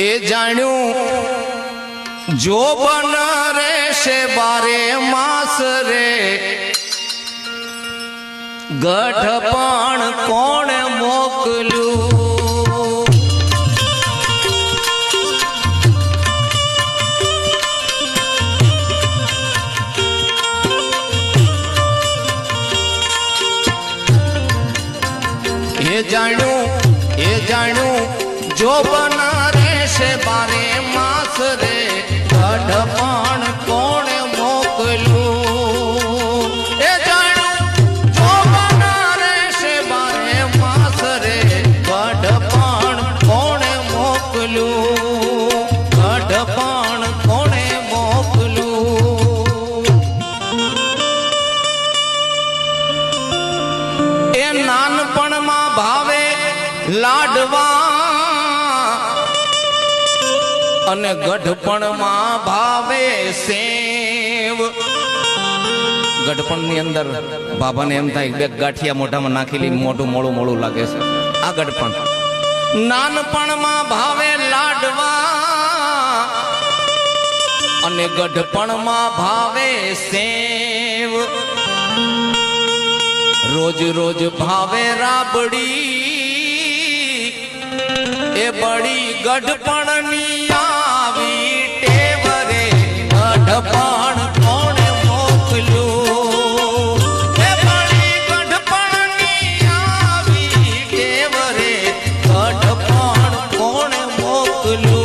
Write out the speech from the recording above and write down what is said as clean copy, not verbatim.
એ જાણ્યું જો બન રહેશે બારે માસ રે ગઢ પણ કોણ મોકલ્યું એ જાણ્યું જો બન રહેશે બારે માસ રે ગઢ પણ કોણે મોકલ્યું એ જાણ્યું જો બન રહેશે બારે માસ રે ગઢ પણ કોણે મોકલ્યું ગઢ પણ કોણે મોકલ્યું એ નાનપણમાં ભાવે લાડવા અને ગઢપણમાં ભાવે સેવ ગઢપણ ની અંદર બાબાને એમ થાય બે ગાંઠિયા મોઢામાં નાખેલી મોઢું મોળું મોળું લાગે છે આ ગઢપણ નાનપણમાં ભાવે લાડવા અને ગઢપણમાં ભાવે સેવ રોજ રોજ ભાવે રાબડી એ બડી ગઢપણની આવી ટેવ રે ગઢપણ કોણે મોકલ્યું એ બડી ગઢપણની આવી ટેવ રે ગઢપણ કોણે મોકલ્યું